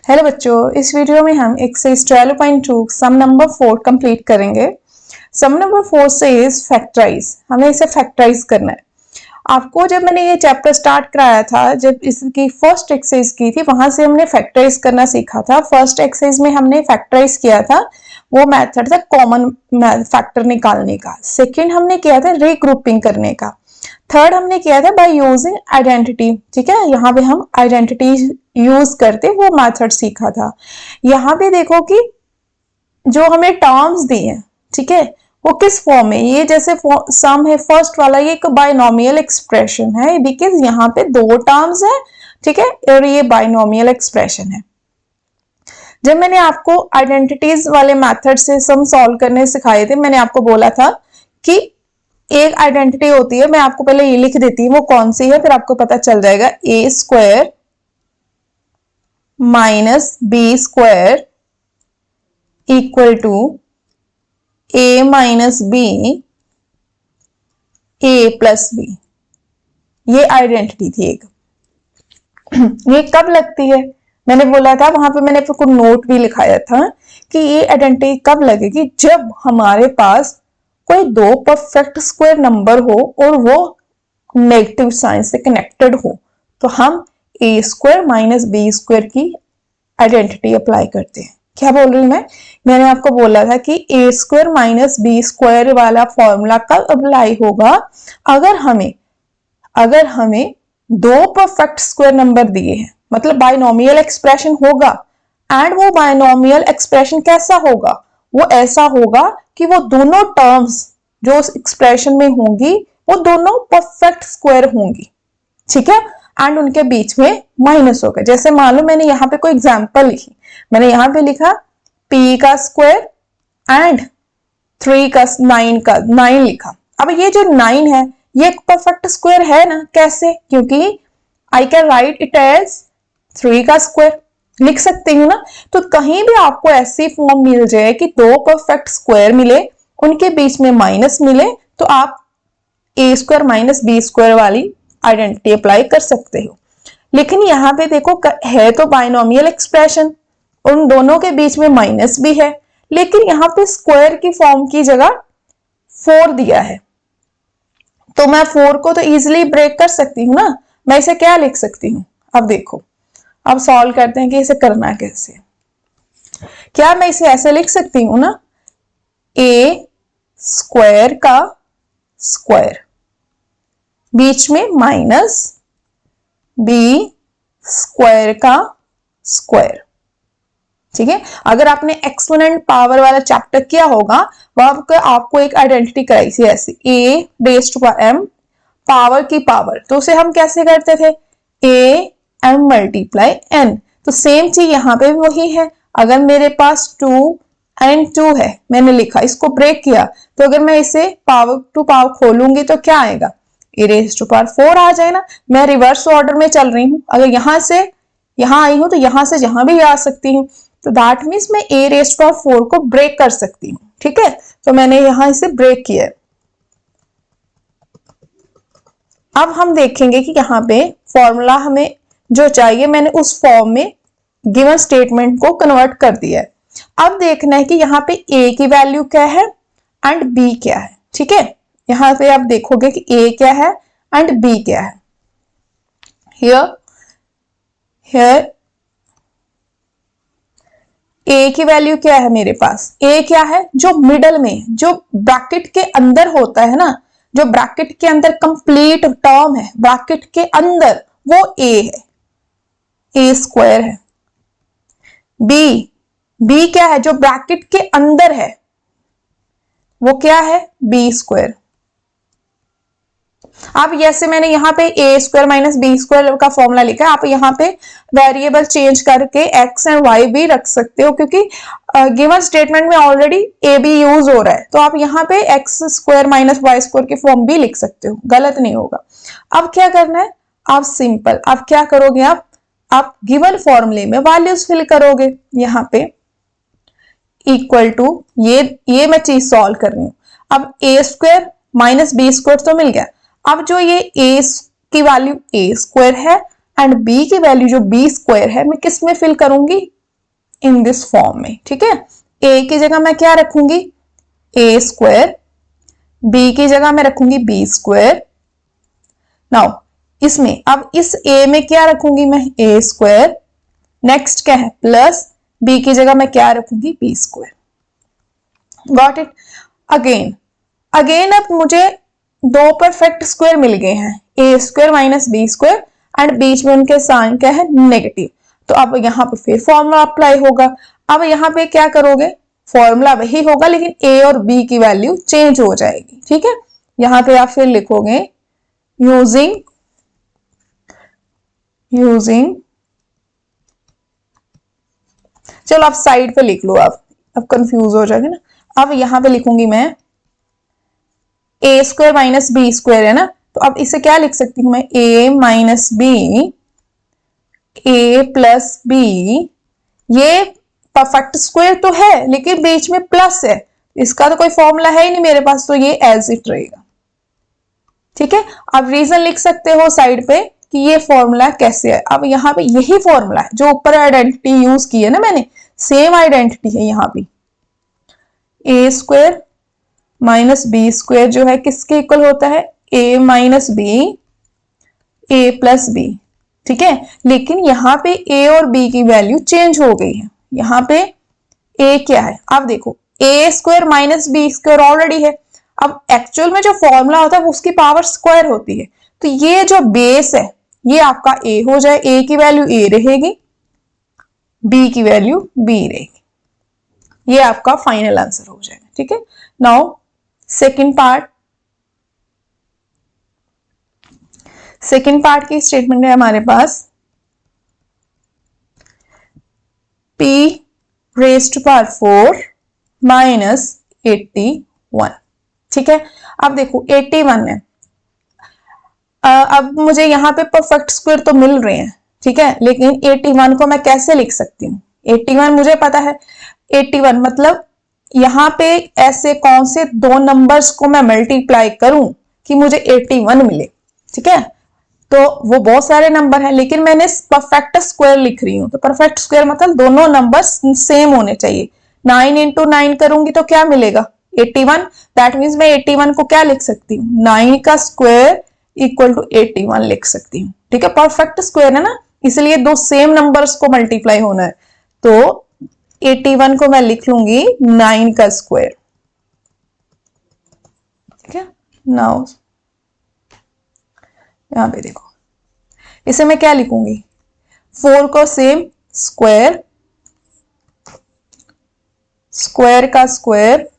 Hello बच्चों, इस video में हम एक्सरसाइज 12.2 सम नंबर 4 कंप्लीट करेंगे। सम नंबर 4 से इज फैक्टराइज, हमें इसे फैक्टराइज करना है। आपको जब मैंने ये चैप्टर स्टार्ट कराया था, जब इसकी फर्स्ट एक्सरसाइज की थी, वहां से हमने फैक्टराइज करना सीखा था। फर्स्ट एक्सरसाइज में हमने फैक्टराइज किया था, वो मेथड था कॉमन फैक्टर निकालने का। सेकेंड हमने किया था रीग्रुपिंग करने का। थर्ड हमने किया था बाय यूजिंग आइडेंटिटी। ठीक है, यहाँ पे हम आइडेंटिटी यूज करते वो मेथड सीखा था। यहाँ पे देखो कि जो हमें टर्म्स दी हैं, ठीक है, वो किस फॉर्म में, ये जैसे सम है फर्स्ट वाला, ये एक बाइनोमियल एक्सप्रेशन है बिकॉज यहाँ पे दो टर्म्स है, ठीक है, और ये बाइनोमियल एक्सप्रेशन है। जब मैंने आपको आइडेंटिटीज वाले मेथड से सम सॉल्व करने सिखाए थे, मैंने आपको बोला था कि एक आइडेंटिटी होती है, मैं आपको पहले ये लिख देती हूँ वो कौन सी है, फिर आपको पता चल जाएगा। A square minus B square equal to A minus B A plus B. ये आइडेंटिटी थी एक। ये कब लगती है, मैंने बोला था वहां पे, मैंने आपको नोट भी लिखाया था कि ये आइडेंटिटी कब लगेगी, जब हमारे पास कोई दो परफेक्ट स्क्वायर नंबर हो और वो नेगेटिव साइन से कनेक्टेड हो, तो हम ए स्क्वायर माइनस बी स्क्वायर की आइडेंटिटी अप्लाई करते हैं। क्या बोल रही हूं मैंने आपको बोला था कि A square minus B square वाला फॉर्मूला कब अप्लाई होगा, अगर हमें दो परफेक्ट स्क्वायर नंबर दिए हैं, मतलब बाइनोमियल एक्सप्रेशन होगा। एंड वो बाइनोमियल एक्सप्रेशन कैसा होगा, वो ऐसा होगा कि वो दोनों टर्म्स जो उस एक्सप्रेशन में होंगी वो दोनों परफेक्ट स्क्वायर होंगी, ठीक है, एंड उनके बीच में माइनस होगा। जैसे मान लो मैंने यहाँ पे कोई एग्जांपल लिखी, मैंने यहाँ पे लिखा p का स्क्वायर एंड 3 का 9 लिखा। अब ये जो 9 है ये एक परफेक्ट स्क्वायर है ना, कैसे, क्योंकि I can write it as 3 का स्क्वायर, लिख सकती हूँ ना। तो कहीं भी आपको ऐसी फॉर्म मिल जाए कि दो परफेक्ट स्क्वायर मिले, उनके बीच में माइनस मिले, तो आप ए स्क्वायर माइनस बी स्क्वायर वाली आइडेंटिटी अप्लाई कर सकते हो। लेकिन यहाँ पे देखो है तो बाइनोमियल एक्सप्रेशन, उन दोनों के बीच में माइनस भी है, लेकिन यहाँ पे स्क्वायर की फॉर्म की जगह 4 दिया है, तो मैं 4 को तो इजीली ब्रेक कर सकती हूँ ना। मैं इसे क्या लिख सकती हूँ, अब देखो, अब सॉल्व करते हैं कि इसे करना कैसे। क्या मैं इसे ऐसे लिख सकती हूँ ना, ए स्क्वायर का स्क्वायर, बीच में माइनस बी स्क्वायर का स्क्वायर, ठीक है। अगर आपने एक्सपोनेंट पावर वाला चैप्टर किया होगा, वहां आपको एक आइडेंटिटी कराई थी ऐसी, ए रेज़्ड टू एम पावर की पावर, तो उसे हम कैसे करते थे, ए एम मल्टीप्लाई एन। तो सेम चीज यहाँ पे भी वही है। अगर मेरे पास 2 एंड 2 है, मैंने लिखा, इसको ब्रेक किया, तो अगर मैं इसे पावर टू पावर खोलूंगी तो क्या आएगा, ए रेज़्ड टू पावर 4 आ जाए ना। मैं रिवर्स ऑर्डर में चल रही हूँ, अगर यहां से यहां आई हूं तो यहां से यहां भी आ सकती हूँ, तो दैट मीन्स मैं ए रेज़्ड टू पावर 4 को ब्रेक कर सकती हूँ, ठीक है। तो मैंने यहां इसे ब्रेक किया। अब हम देखेंगे कि यहाँ पे फॉर्मूला हमें जो चाहिए, मैंने उस फॉर्म में गिवन स्टेटमेंट को कन्वर्ट कर दिया है। अब देखना है कि यहाँ पे ए की वैल्यू क्या है एंड बी क्या है, ठीक है। यहाँ पे आप देखोगे कि ए क्या है एंड बी क्या है। हियर ए की वैल्यू क्या है मेरे पास, ए क्या है, जो मिडल में, जो ब्रैकेट के अंदर होता है ना, जो ब्रैकेट के अंदर कंप्लीट टर्म है, ब्रैकेट के अंदर, वो ए है, ए स्क्वायर है। बी क्या है, जो ब्रैकेट के अंदर है, वो क्या है, बी स्क्वायर। अब जैसे मैंने यहाँ पे A square minus B square का फॉर्मूला लिखा है, आप यहाँ पे वेरिएबल चेंज करके एक्स एंड वाई भी रख सकते हो, क्योंकि गिवन स्टेटमेंट में ऑलरेडी ए बी यूज हो रहा है, तो आप यहाँ पे X square minus Y square की फॉर्म भी लिख सकते हो, गलत नहीं होगा। अब क्या करना है, आप सिंपल, आप क्या करोगे, आप गिवन फॉर्मूले में वैल्यूज फिल करोगे, यहाँ पे इक्वल टू, ये मैं चीज सॉल्व कर रही हूँ। अब ए स्क्वायर माइनस बी स्क्वायर तो मिल गया। अब जो ये ए की वैल्यू ए स्क्वायर है एंड बी की वैल्यू जो बी स्क्वायर है मैं किस में फिल करूंगी, इन दिस फॉर्म में। ठीक है, ए की जगह मैं क्या रखूंगी, ए स्क्वायर, बी की जगह मैं रखूंगी बी स्क्वायर। नाउ इसमें अब इस ए में क्या रखूंगी मैं, ए स्क्वायर। नेक्स्ट क्या है, प्लस बी की जगह मैं क्या रखूंगी, B square. Got it. Again again अब मुझे दो परफेक्ट स्क्वायर मिल गए हैं, A square minus B square, and बीच में उनके साइन क्या है, नेगेटिव। तो अब यहाँ पे फिर फॉर्मूला अप्लाई होगा। अब यहाँ पे क्या करोगे, फॉर्मूला वही होगा लेकिन ए और बी की वैल्यू चेंज हो जाएगी। ठीक है, यहाँ पे आप फिर लिखोगे यूजिंग चलो आप साइड पे लिख लो, आप अब कंफ्यूज हो जाएगा ना। अब यहाँ पे लिखूंगी मैं ए स्क्वायर माइनस बी स्क्वायर है ना, तो अब इसे क्या लिख सकती हूँ मैं, ए minus B, A plus B. ये परफेक्ट स्क्वायर तो है लेकिन बीच में प्लस है, इसका तो कोई फॉर्मूला है ही नहीं मेरे पास, तो ये एज इट रहेगा। ठीक है, आप रीजन लिख सकते हो साइड पे कि ये फॉर्मूला कैसे है। अब यहाँ पे यही फॉर्मूला है जो ऊपर आइडेंटिटी यूज की है ना मैंने, सेम आइडेंटिटी है यहाँ पे। A square minus B square जो है किसके इक्वल होता है, A minus B, A plus B. ठीक है, लेकिन यहाँ पे ए और बी की वैल्यू चेंज हो गई है। यहाँ पे ए क्या है, आप देखो A square minus B square already है। अब एक्चुअल में जो फॉर्मूला होता है वो उसकी पावर स्क्वायर होती है, तो ये जो बेस है ये आपका ए हो जाए, ए की वैल्यू ए रहेगी, बी की वैल्यू बी रहेगी। ये आपका फाइनल आंसर हो जाएगा। ठीक है, नाउ सेकेंड पार्ट की स्टेटमेंट है हमारे पास p raised to power 4 minus 81। ठीक है, अब देखो 81 है। अब मुझे यहाँ पे परफेक्ट स्क्वायर तो मिल रहे हैं, ठीक है, लेकिन 81 को मैं कैसे लिख सकती हूँ, 81 मुझे पता है। 81 मतलब यहाँ पे ऐसे कौन से दो नंबर्स को मैं मल्टीप्लाई करूं कि मुझे 81 मिले। ठीक है, तो वो बहुत सारे नंबर हैं लेकिन मैंने परफेक्ट स्क्वायर लिख रही हूँ, तो परफेक्ट स्क्वायर मतलब दोनों नंबर सेम होने चाहिए। 9 इंटू 9 करूंगी तो क्या मिलेगा, 81। दैट मीन्स मैं 81 को क्या लिख सकती हूँ, 9 का स्क्वायर इक्वल टू 81 लिख सकती हूँ। ठीक है, परफेक्ट स्क्वायर है ना, इसलिए दो सेम नंबर्स को मल्टीप्लाई होना है, तो 81 को मैं लिख लूंगी 9 का स्क्वायर। ठीक है, नाउ यहां पे देखो इसे मैं क्या लिखूंगी, 4 को सेम स्क्वायर, स्क्वायर का स्क्वायर,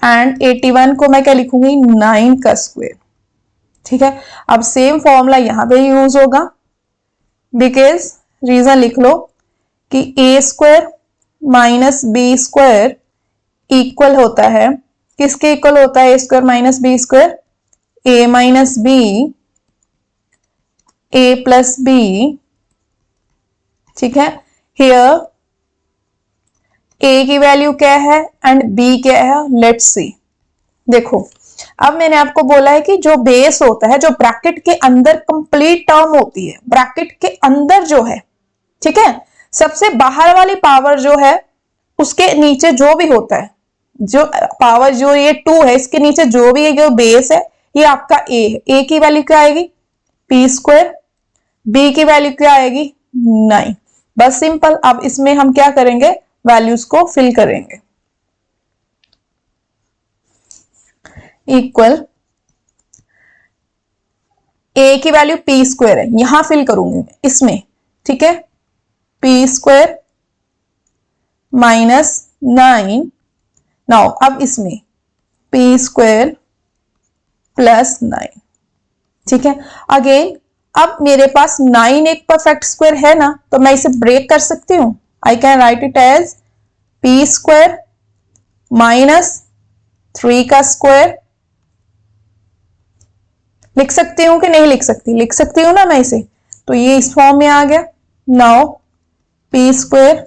एंड 81 को मैं क्या लिखूंगी, 9 का स्क्वायर। ठीक है, अब सेम फॉर्मूला यहां पे यूज होगा, बिकॉज रीजन लिख लो कि A square minus B square equal होता है, किसके इक्वल होता है, A square minus B square, A minus B, A plus B. ठीक है, हियर ए की वैल्यू क्या है एंड बी क्या है, लेट्स सी। देखो अब मैंने आपको बोला है कि जो बेस होता है, जो ब्रैकेट के अंदर कंप्लीट टर्म होती है, ब्रैकेट के अंदर जो है, ठीक है, सबसे बाहर वाली पावर जो है उसके नीचे जो भी होता है, जो पावर जो ये 2 है इसके नीचे जो भी है, जो बेस है ये आपका ए है। ए की वैल्यू क्या आएगी, पी स्क्वायर, बी की वैल्यू क्या आएगी, 9। बस सिंपल। अब इसमें हम क्या करेंगे, वैल्यूज को फिल करेंगे। इक्वल ए की वैल्यू पी स्क्वायर है, यहां फिल करूंगी मैं इसमें। ठीक है, पी स्क्वायर माइनस 9। नाउ अब इसमें पी स्क्वायर प्लस 9। ठीक है, अगेन अब मेरे पास 9 एक परफेक्ट स्क्वायर है ना, तो मैं इसे ब्रेक कर सकती हूं। I can write it as P square minus 3 का स्क्वायर। लिख सकती हूं कि नहीं लिख सकती, लिख सकती हूं ना मैं इसे, तो ये इस फॉर्म में आ गया। नाउ पी स्क्वायर,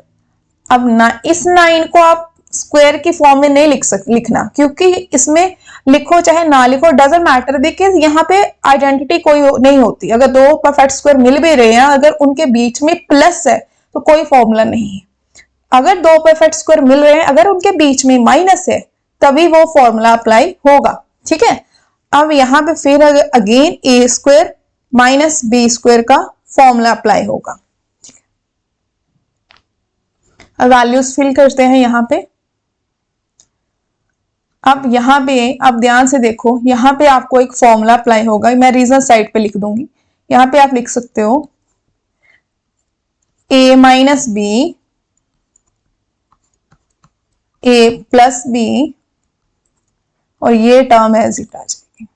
अब ना इस 9 को आप स्क्वायर की फॉर्म में नहीं लिखना, क्योंकि इसमें लिखो चाहे ना लिखो, डजंट मैटर, बिकॉज यहाँ पे आइडेंटिटी कोई नहीं होती। अगर दो परफेक्ट स्क्वायर मिल भी रहे हैं, अगर उनके बीच में प्लस है तो कोई फॉर्मूला नहीं है। अगर दो परफेक्ट स्क्वायर मिल रहे हैं, अगर उनके बीच में माइनस है, तभी वो फॉर्मूला अप्लाई होगा। ठीक है, अब यहाँ पे फिर अगेन ए स्क्वायर माइनस बी स्क्वायर का फॉर्मूला अप्लाई होगा। अब वैल्यूज फिल करते हैं यहाँ पे। अब यहाँ पे आप ध्यान से देखो, यहाँ पे आपको एक फॉर्मूला अप्लाई होगा, मैं रीजन साइड पे लिख दूंगी। यहाँ पे आप लिख सकते हो a minus B, a plus B, और ये टर्म एज इट आ जाएगी।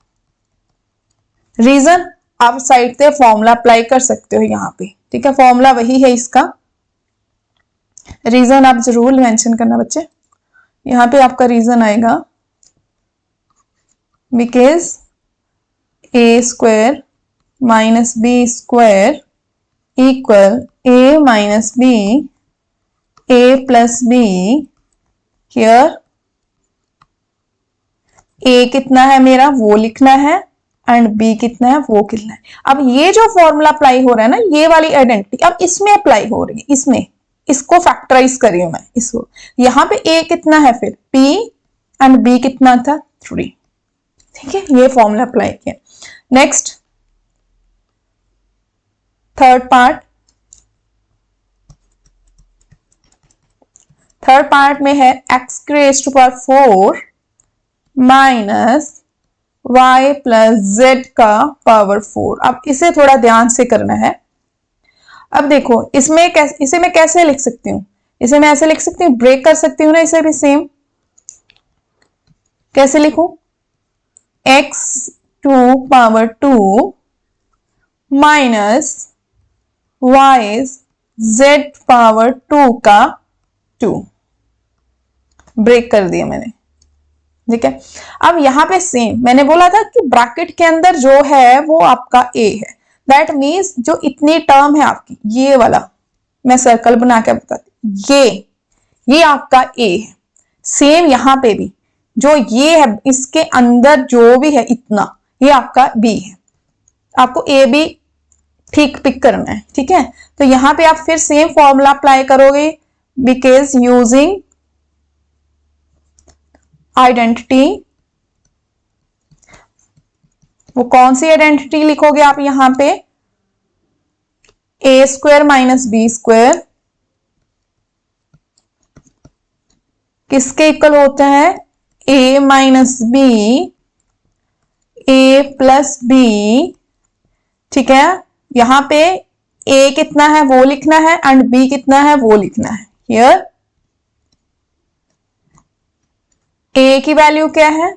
रीजन आप साइड पे फॉर्मूला अप्लाई कर सकते हो यहाँ पे। ठीक है, फॉर्मूला वही है इसका, रीजन आप जरूर मेंशन करना बच्चे। यहाँ पे आपका रीजन आएगा because A square minus B square equal A minus B, A plus B. Here A कितना है मेरा वो लिखना है, एंड बी कितना है वो लिखना है। अब ये जो फॉर्मूला अप्लाई हो रहा है ना, ये वाली आइडेंटिटी अब इसमें अप्लाई हो रही है, इसमें इसको फैक्टराइज कर रही हूं मैं इसको। यहाँ पे ए कितना है, फिर p एंड b कितना था 3। ठीक है, ये फॉर्मूला अप्लाई किया। नेक्स्ट थर्ड पार्ट में है x raise to power 4 minus y plus z का पावर 4। अब इसे थोड़ा ध्यान से करना है। अब देखो इसे मैं कैसे लिख सकती हूँ, इसे मैं ऐसे लिख सकती हूँ, ब्रेक कर सकती हूँ ना इसे भी सेम। कैसे लिखूं, x to power 2 minus y z power 2 का 2, ब्रेक कर दिया मैंने। ठीक है, अब यहां पे सेम मैंने बोला था कि ब्रैकेट के अंदर जो है वो आपका a है। दैट मीन्स जो इतनी टर्म है आपकी, ये वाला मैं सर्कल बना के बताती, ये आपका a है। सेम यहां पे भी जो ये है, इसके अंदर जो भी है इतना, ये आपका b है। आपको a b ठीक पिक करना है। ठीक है, तो यहां पे आप फिर सेम फॉर्मूला अप्लाई करोगे, बिकॉज यूजिंग आइडेंटिटी। वो कौन सी आइडेंटिटी लिखोगे आप यहां पे, A square minus B square किसके इक्वल होते हैं, ए minus B, A plus B. ठीक है, यहां पे ए कितना है वो लिखना है, एंड बी कितना है वो लिखना है। हियर ए की वैल्यू क्या है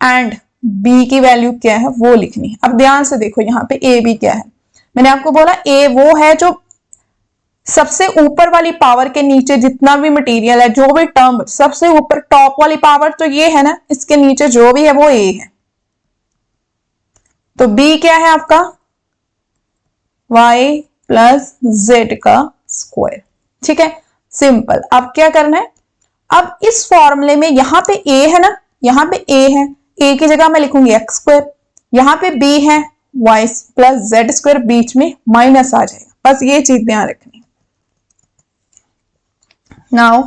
एंड बी की वैल्यू क्या है वो लिखनी है। अब ध्यान से देखो यहाँ पे ए बी क्या है। मैंने आपको बोला ए वो है जो सबसे ऊपर वाली पावर के नीचे जितना भी मटेरियल है, जो भी टर्म सबसे ऊपर टॉप वाली पावर तो ये है ना, इसके नीचे जो भी है वो ए है। तो बी क्या है आपका, y प्लस z का स्क्वायर। ठीक है, सिंपल। अब क्या करना है, अब इस फॉर्मूले में यहां पे a है ना, यहां पे a है, a की जगह मैं लिखूंगी x स्क्वायर, यहां पे b है y प्लस z स्क्वायर, बीच में माइनस आ जाएगा। बस ये चीज ध्यान रखनी। नाउ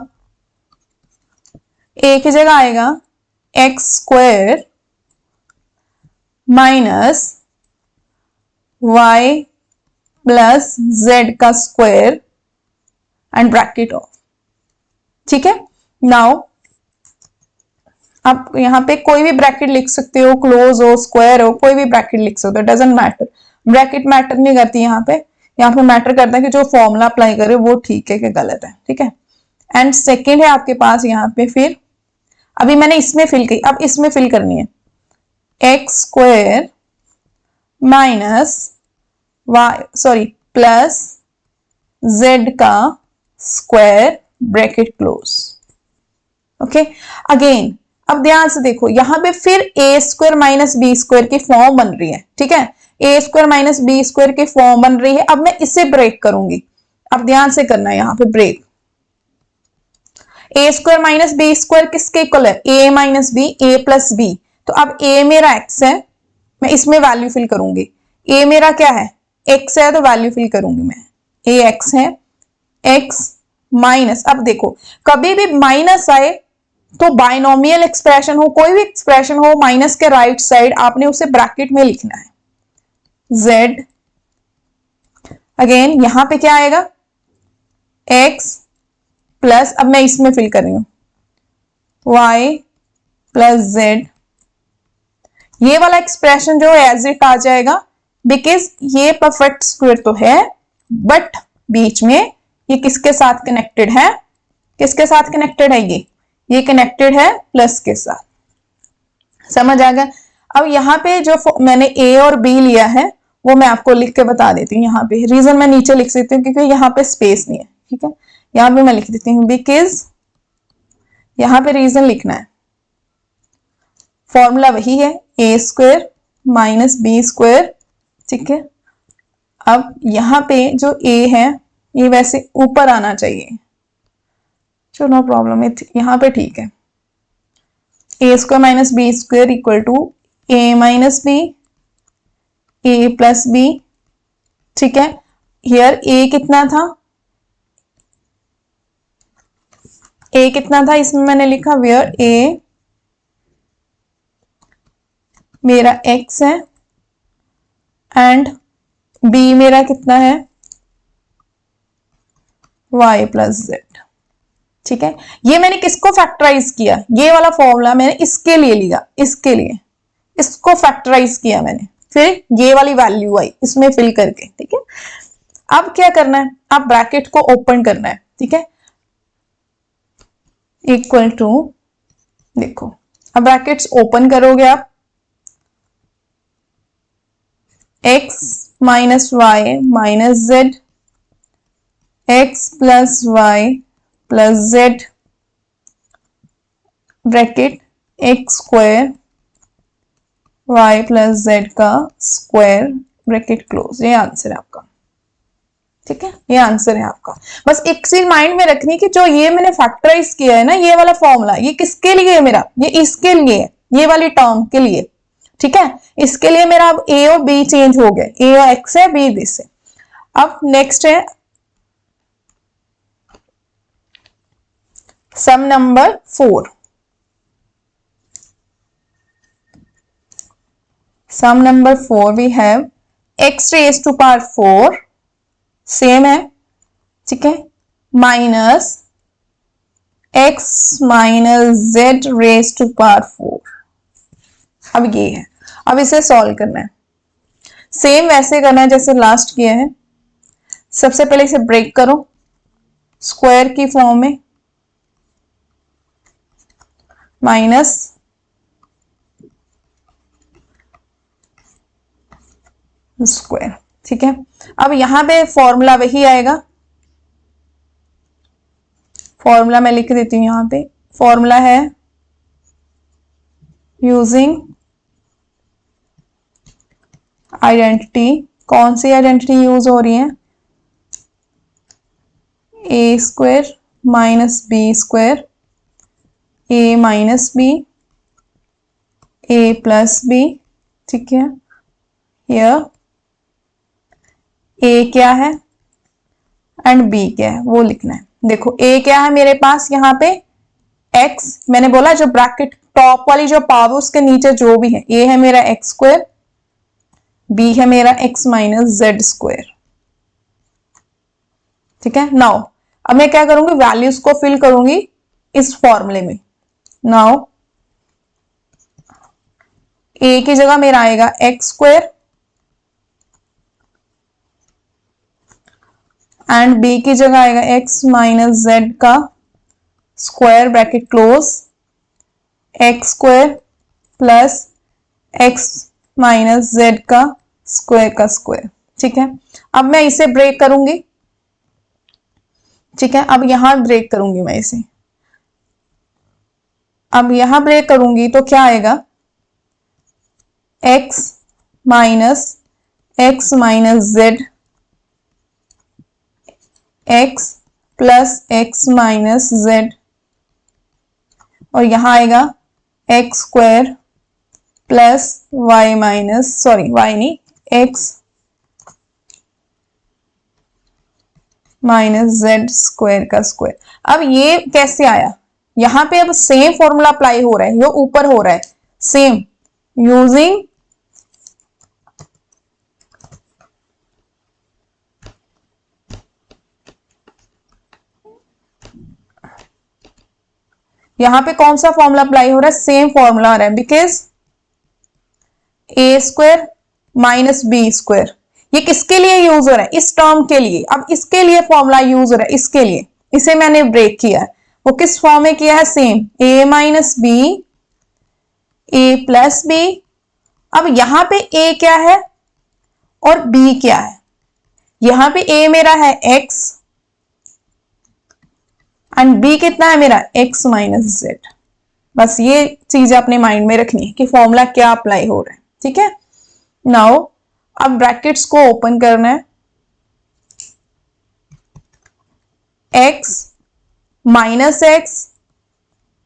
a की जगह आएगा x square minus y plus z का स्क्वायर एंड ब्रैकेट ऑफ। ठीक है, नाउ आप यहां पे कोई भी ब्रैकेट लिख सकते हो, क्लोज हो, स्क्वायर हो, कोई भी ब्रैकेट लिख सकते हो, डजंट मैटर। ब्रैकेट मैटर नहीं करती यहाँ पे मैटर करता है कि जो फॉर्मूला अप्लाई करे वो ठीक है कि गलत है। ठीक है, एंड सेकेंड है आपके पास यहाँ पे, फिर अभी मैंने इसमें फिल की, अब इसमें फिल करनी है, x square minus plus z का square bracket close. Okay, again अब ध्यान से देखो, यहां पे फिर ए स्क्वायर माइनस बी स्क्वायर की फॉर्म बन रही है। ठीक है, A square minus B square की फॉर्म बन रही है। अब मैं इसे ब्रेक करूंगी, अब ध्यान से करना है यहां पे ब्रेक। ए स्क्वायर माइनस बी स्क्वायर किसके इक्वल है, A minus B, A plus B. तो अब a मेरा x है, मैं इसमें वैल्यू फिल करूंगी। a मेरा क्या है, x है, तो वैल्यू फिल करूंगी मैं। a x है, x माइनस, अब देखो कभी भी माइनस आए तो बाइनोमियल एक्सप्रेशन हो, कोई भी एक्सप्रेशन हो, माइनस के राइट साइड आपने उसे ब्रैकेट में लिखना है। z अगेन यहां पे क्या आएगा, x प्लस, अब मैं इसमें फिल कर रही हूं, y प्लस z। ये वाला एक्सप्रेशन जो है एज इट आ जाएगा, बिकॉज ये परफेक्ट स्क्वायर तो है, बट बीच में ये किसके साथ कनेक्टेड है, किसके साथ कनेक्टेड है, ये कनेक्टेड है प्लस के साथ। समझ आ गया। अब यहाँ पे जो मैंने a और b लिया है वो मैं आपको लिख के बता देती हूँ। यहाँ पे रीजन मैं नीचे लिख सकती हूँ क्योंकि यहाँ पे स्पेस नहीं है, ठीक है। यहाँ पे मैं लिख देती हूँ बिकॉज यहाँ पे रीजन लिखना है। फॉर्मूला वही है, a square minus B square, ठीक है। अब यहाँ पे जो a है ये वैसे ऊपर आना चाहिए, चलो नो प्रॉब्लम, यहाँ पे ठीक है। a square minus B square equal to a minus B, a plus B, ठीक है। हियर a कितना था, a कितना था इसमें मैंने लिखा वेयर a मेरा x है एंड b मेरा कितना है, y प्लस z, ठीक है। ये मैंने किसको फैक्टराइज किया, ये वाला फॉर्मूला मैंने इसके लिए लिया, इसके लिए इसको फैक्टराइज किया मैंने, फिर ये वाली वैल्यू आई इसमें फिल करके, ठीक है। अब क्या करना है, आप ब्रैकेट को ओपन करना है, ठीक है, इक्वल टू, देखो अब ब्रैकेट्स ओपन करोगे आप, x minus Y minus Z, X plus Y plus Z, bracket X square y plus z का स्क्वायर, ब्रैकेट क्लोज। ये आंसर है आपका, ठीक है, ये आंसर है आपका। बस एक चीज माइंड में रखनी कि जो ये मैंने फैक्टराइज किया है ना, ये वाला फॉर्मूला, ये किसके लिए है मेरा, ये इसके लिए है, ये वाली टर्म के लिए, ठीक है। इसके लिए मेरा अब a और b चेंज हो गया, a और x है, b दिस है। अब नेक्स्ट है sum number 4। Sum number 4 we have x raise to power 4, same है, ठीक है, minus x minus Z raise to power 4। अब ये है, अब इसे सॉल्व करना है, सेम वैसे करना है जैसे लास्ट किया है। सबसे पहले इसे ब्रेक करो स्क्वायर की फॉर्म में, माइनस स्क्वायर, ठीक है। अब यहां पे फॉर्मूला वही आएगा, फॉर्मूला मैं लिख देती हूं यहां पे, फॉर्मूला है यूजिंग आइडेंटिटी। कौन सी आइडेंटिटी यूज हो रही है, A square minus B square, A minus B, A plus B, ठीक है। हियर ए क्या है एंड बी क्या है वो लिखना है। देखो ए क्या है मेरे पास यहाँ पे, x, मैंने बोला जो ब्रैकेट टॉप वाली जो पावर उसके नीचे जो भी है, ए है मेरा एक्स स्क्वायर, बी है मेरा x माइनस जेड स्क्वायर, ठीक है। नाउ अब मैं क्या करूंगी, वैल्यूज को फिल करूंगी इस फॉर्मूले में। नाउ ए की जगह मेरा आएगा एक्स स्क्वायर एंड बी की जगह आएगा x माइनस जेड का square, bracket close, x square plus x minus Z का स्क्वायर, ठीक है। अब मैं इसे ब्रेक करूंगी, ठीक है, अब यहां ब्रेक करूंगी मैं इसे, अब यहां ब्रेक करूंगी तो क्या आएगा, x minus Z, x plus X minus Z, और यहां आएगा X square plus Y minus sorry Y नहीं एक्स माइनस जेड स्क्वायर का स्क्वायर। अब ये कैसे आया, यहां पे अब सेम फॉर्मूला अप्लाई हो रहा है, ये ऊपर हो रहा है सेम यूजिंग यहां पे कौन सा फॉर्मूला अप्लाई हो रहा है, सेम फॉर्मूला आ रहा है because A square minus B square. ये किसके लिए यूज हो रहा है, इस टर्म के लिए। अब इसके लिए फॉर्मूला यूज हो रहा है, इसके लिए इसे मैंने ब्रेक किया है। वो किस फॉर्म में किया है, same A minus B A plus B. अब यहां पे ए क्या है और बी क्या है, यहां पे ए मेरा है x एंड बी कितना है मेरा x माइनस जेड। बस ये चीज अपने माइंड में रखनी है कि फॉर्मूला क्या अप्लाई हो रहा है, ठीक है। नाउ अब ब्रैकेट्स को ओपन करना है, x minus x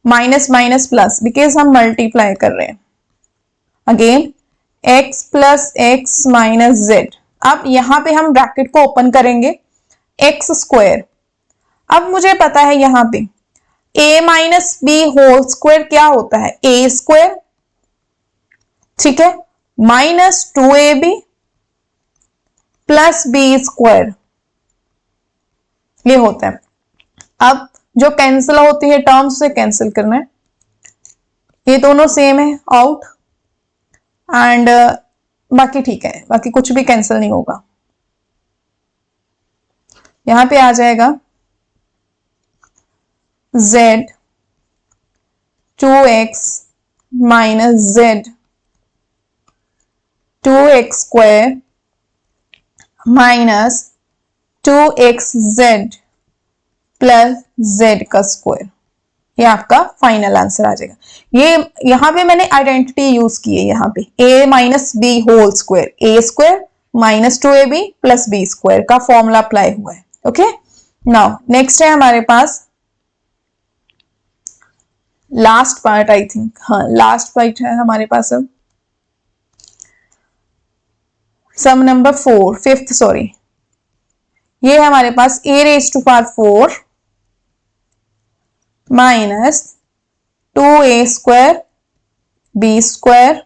minus minus plus because हम मल्टीप्लाई कर रहे हैं, again x plus X minus Z. अब यहां पे हम ब्रैकेट को ओपन करेंगे, एक्स स्क्वायर। अब मुझे पता है यहां पे a minus B whole square क्या होता है, ए स्क्वायर, ठीक है, minus 2ab plus B square, ये होता है। अब जो कैंसिल होती है टर्म्स से कैंसिल करना है, ये दोनों सेम है आउट एंड बाकी ठीक है, बाकी कुछ भी कैंसिल नहीं होगा। यहां पे आ जाएगा z 2x minus z 2x square minus 2xz plus z का स्क्वायर। ये आपका फाइनल आंसर आ जाएगा। ये यहां पे मैंने आइडेंटिटी यूज की है, यहां पे a minus B whole square, A square minus 2ab plus B square का फॉर्मूला अप्लाई हुआ है। ओके, नाउ नेक्स्ट है हमारे पास लास्ट पार्ट, आई थिंक हाँ लास्ट पार्ट है हमारे पास अब सम नंबर 4 फिफ्थ सॉरी। ये है हमारे पास a raise to power 4 minus 2a square B square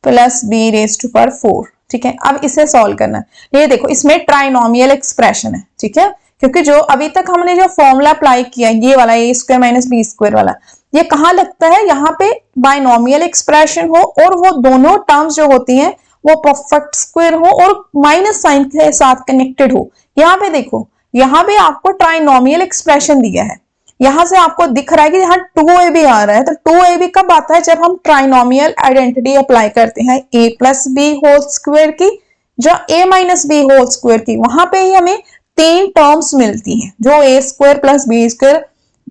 plus B raise to power 4, ठीक है। अब इसे सॉल्व करना है। ये देखो इसमें ट्राइनोमियल एक्सप्रेशन है, ठीक है, क्योंकि जो अभी तक हमने जो फॉर्मूला अप्लाई किया ये वाला ए स्क्वायर माइनस बी स्क्वायर वाला, ये कहां लगता है, यहाँ पे बाइनोमियल एक्सप्रेशन हो और वो दोनों टर्म्स जो होती हैं वो परफेक्ट स्क्वायर हो और माइनस साइन के साथ कनेक्टेड हो। यहाँ पे देखो, यहाँ पे आपको ट्राइनोमियल एक्सप्रेशन दिया है, यहां से आपको दिख रहा है कि यहाँ 2ab आ रहा है, तो 2ab कब आता है, जब हम ट्राइनोमियल आइडेंटिटी अप्लाई करते हैं a plus B whole square की, जो a minus B whole square की, वहां पे ही हमें तीन टर्म्स मिलती हैं जो a square plus B square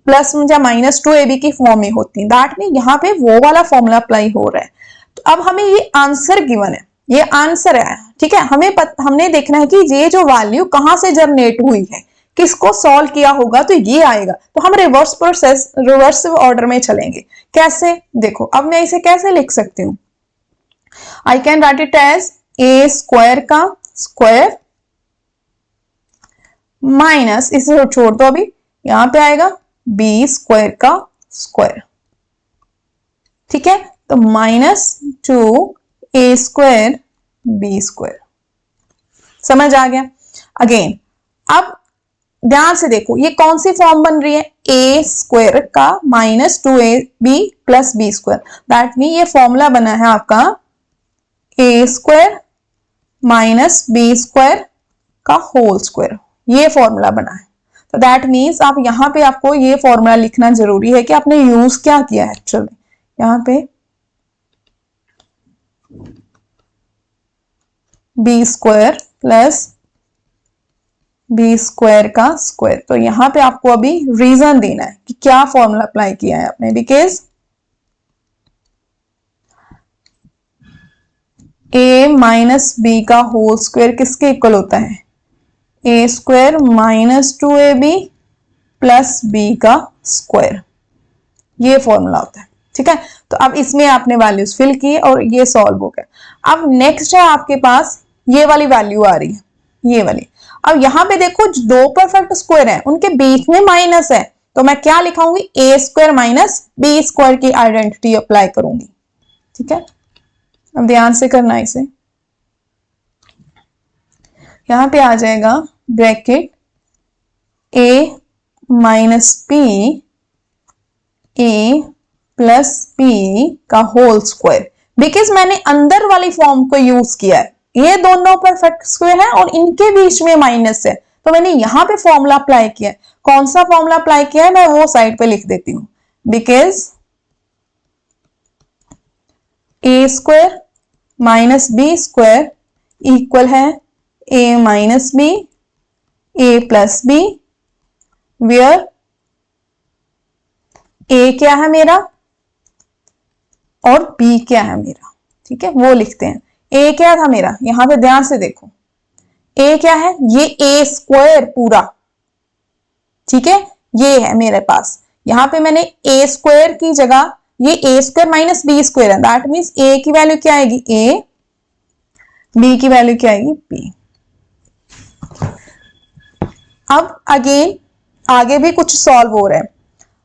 plus या माइनस 2ab की फॉर्म में होती है। दैट मीन यहाँ पे वो वाला फॉर्मूला अप्लाई हो रहा है। तो अब हमें ये आंसर गिवन है, ये आंसर है, ठीक है। हमने देखना है कि ये जो वैल्यू कहां से जनरेट हुई है, किसको सॉल्व किया होगा, तो ये आएगा। तो हम रिवर्स प्रोसेस रिवर्स ऑर्डर में चलेंगे। कैसे, देखो अब मैं इसे कैसे लिख सकती हूं, I can write it as A square का स्क्वायर माइनस, इसे छोड़ दो अभी, यहां पे आएगा बी स्क्वायर का स्क्वायर, ठीक है। तो minus 2a square B square, समझ आ गया। अगेन अब ध्यान से देखो ये कौन सी फॉर्म बन रही है, ए स्क्वायर का minus 2ab plus B square. That mean ये फॉर्मूला बना है आपका A square minus B square का होल स्क्वायर, ये फॉर्मूला बना है। तो दैट मीन्स आप यहां पे आपको ये फॉर्मूला लिखना जरूरी है कि आपने यूज क्या किया है एक्चुअली। यहां पे B square plus B square का स्क्वायर, तो यहां पे आपको अभी रीजन देना है कि क्या फॉर्मूला अप्लाई किया है आपने, बिकॉज ए माइनस बी का होल स्क्वायर किसके इक्वल होता है, A square minus 2ab plus B का स्क्वायर, ये फॉर्मूला होता है, ठीक है। तो अब इसमें आपने वैल्यूज फिल की और ये सॉल्व हो गया। अब नेक्स्ट है आपके पास ये वाली वैल्यू आ रही है, ये वाली। अब यहां पे देखो दो परफेक्ट स्क्वायर है, उनके बीच में माइनस है, तो मैं क्या लिखाऊंगी, ए स्क्वायर माइनस बी स्क्वायर की आइडेंटिटी अप्लाई करूंगी। ठीक है, अब ध्यान से करना इसे। यहां पे आ जाएगा bracket A minus P A plus P का होल स्क्वायर, बिकॉज मैंने अंदर वाली फॉर्म को यूज किया है। ये दोनों परफेक्ट स्क्वायर है और इनके बीच में माइनस है, तो मैंने यहां पे फॉर्मूला अप्लाई किया है। कौन सा फॉर्मूला अप्लाई किया है मैं वो साइड पे लिख देती हूं। Because A square minus B square equal है A minus B A plus B, where A क्या है मेरा और बी क्या है मेरा। ठीक है, वो लिखते हैं। ए क्या था मेरा, यहां पे ध्यान से देखो, ए क्या है, ये ए स्क्वायर पूरा। ठीक है, ये है मेरे पास। यहां पे मैंने ए स्क्वायर की जगह ये ए स्क्वायर माइनस बी स्क्वायर है, दैट मीन्स ए की वैल्यू क्या आएगी ए, बी की वैल्यू क्या आएगी बी। अब अगेन आगे भी कुछ सॉल्व हो रहा है।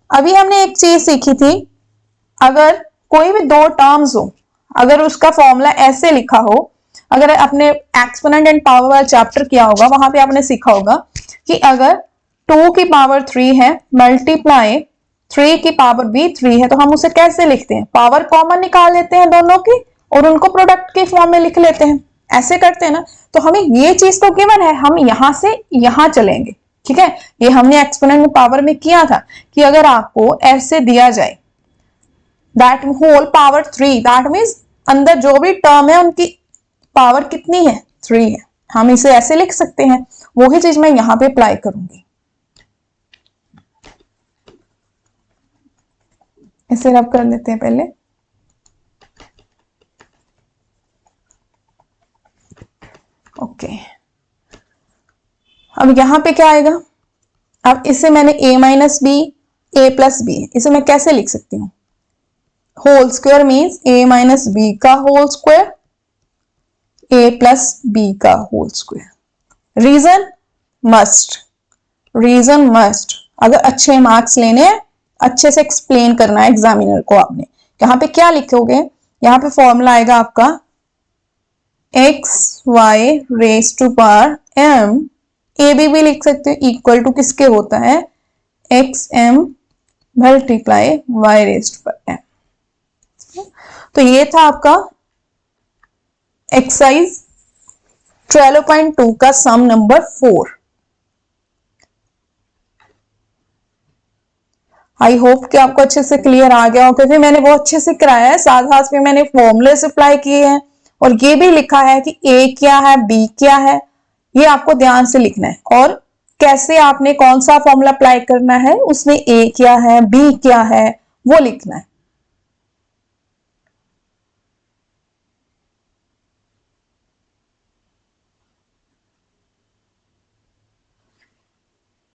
अभी हमने एक चीज सीखी थी, अगर कोई भी दो टर्म्स हो, अगर उसका फॉर्मूला ऐसे लिखा हो, अगर आपने एक्सपोनेंट एंड पावर वाला चैप्टर किया होगा, वहां पे आपने सीखा होगा कि अगर 2 की पावर 3 है मल्टीप्लाई 3 की पावर भी 3 है, तो हम उसे कैसे लिखते हैं, पावर कॉमन निकाल लेते हैं दोनों की और उनको प्रोडक्ट के फॉर्म में लिख लेते हैं, ऐसे करते हैं ना। तो हमें ये चीज तो गिवन है, हम यहां से यहां चलेंगे। ठीक है, ये हमने एक्सपोनेंट पावर में किया था कि अगर आपको ऐसे दिया जाए that whole power 3, that means अंदर जो भी टर्म है उनकी पावर कितनी है 3 है, हम इसे ऐसे लिख सकते हैं। वही चीज मैं यहां पे अप्लाई करूंगी। इसे रब कर लेते हैं पहले। ओके, अब यहां पे क्या आएगा, अब इसे मैंने a minus B A plus B, इसे मैं कैसे लिख सकती हूँ, whole square means a minus B का whole square a plus B का होल स्क्वायर। रीजन मस्ट अगर अच्छे मार्क्स लेने हैं, अच्छे से एक्सप्लेन करना है एग्जामिनर को आपने। यहां पे क्या लिखोगे, यहां पे फॉर्मूला आएगा आपका X Y raise to power m, A B भी लिख सकते हो, इक्वल टू किसके होता है X M multiply Y raise to power m। तो ये था आपका एक्सरसाइज 12.2 का सम नंबर 4। आई होप कि आपको अच्छे से क्लियर आ गया हो, क्योंकि मैंने बहुत अच्छे से कराया है, साथ साथ में मैंने फॉर्मूले अप्लाई किए हैं और ये भी लिखा है कि ए क्या है बी क्या है, ये आपको ध्यान से लिखना है। और कैसे आपने कौन सा फॉर्मूला अप्लाई करना है, उसमें ए क्या है बी क्या है वो लिखना है।